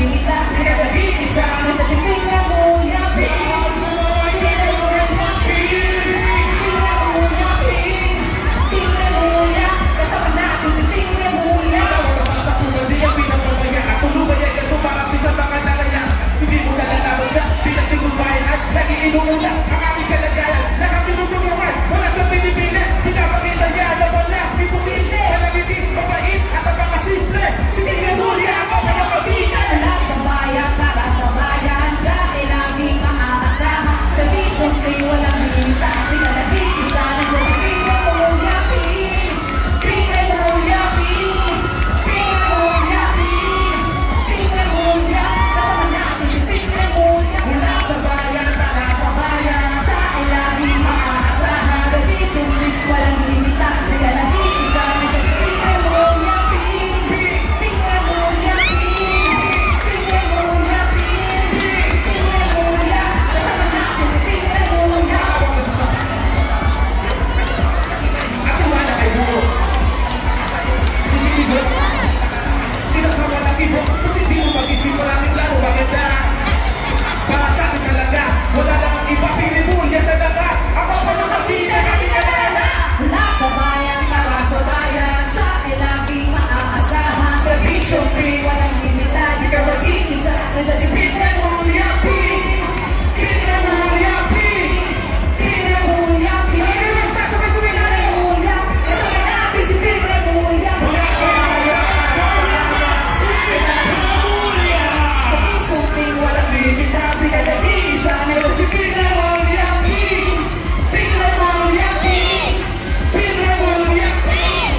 limita, di ka nag-iisa. Nandiyan si Ping Remulla, Ping. Ping Remulla, Ping. Ping Remulla, Ping. Ping Remulla, kasama natin si Ping Remulla. Wala sasakulan, di ka pinapabaya. At tulubay ay ganito para din sa mga talaya. Hindi mo nalalaro siya, pinagtigumpayan at nagiinom mo lang ang aming kalagayan. Nakatinutong naman, wala sa pinipili. Pinapakita niya na wala, imposible. Malagiging mabait at napakasimple. Si Ping Remulla ako, pinapabita. Lahat sa bayan, para sa bayan, siya ay laging makakasama. Sa vision tree, walang limita, di ka nag-iisa. Nandiyan si Ping Remulla, Ping. Ping Remulla, Ping. Ping Remulla, Ping. Ping Remulla, kasama natin si Ping Remulla. Mula sa bayan, para sa bayan. Siya ay laging makakasama. Sa vision tree, walang limita, di ka nag-iisa. Nandiyan si Ping Remulla, Ping. Ping Remulla, Ping. Ping Remulla, Ping. Ping Remulla, kasama natin si Ping Remulla. At wala kay buo. Hindi ibo. Sinasama ng ibo. Kasi di mo mag-isip maraming laro maganda. Para sa akin talaga, wala lang ang iba. Ping Remulla sa daga. Ang papanakapita, kami ka na. Mula sa bayan, para sa bayan, siya ay laging makakasama. Sa vision tree, walang limita, di ka mag-iisa. Nandiyan si Ping Remulla, Ping. Ping Remulla, Ping. Ping Remulla, Ping. Ping Remulla, kasama natin si Ping Remulla. Mula sa bayan, si Ping Remulla. Sa vision tree, walang limita, di ka mag-iisa. Nandiyan si Ping Remulla, Ping. Ping Remulla, Ping. Ping Remulla, Ping.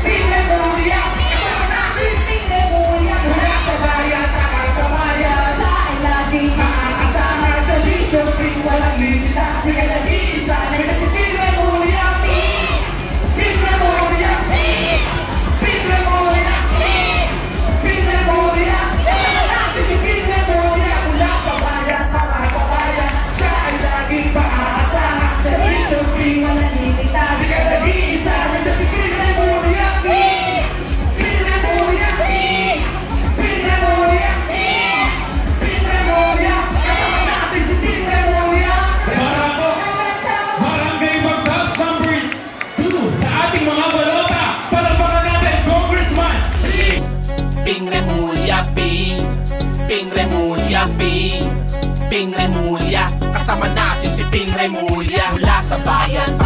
Ping Remulla, kasama natin si Ping Remulla. Mula sa bayan, para sa bayan, siya ay laging makakasama. Sa vision tree, walang limita, di ka nag-iisa. Nandiyan si Ping Remulla, Ping. Ping Remulla, Ping. Ping Remulla, Ping. Ping Remulla, kasama natin si Ping Remulla. Mula sa bayan, para sa bayan, siya ay laging makakasama. Sa vision tree, walang limita, di ka nag-iisa. Nandiyan si Ping Remulla, Ping. Ping Remulla, Ping. Ping Remulla, Ping. Ping Remulla, kasama natin si Ping Remulla. Para po, Barangay Bagtas number 2 sa ating mga balota. Palapakan natin, Congressman! Ping Remulla, Ping. Ping Remulla, Ping. Ping Remulla, kasama natin si Ping Remulla. Mula sa bayan,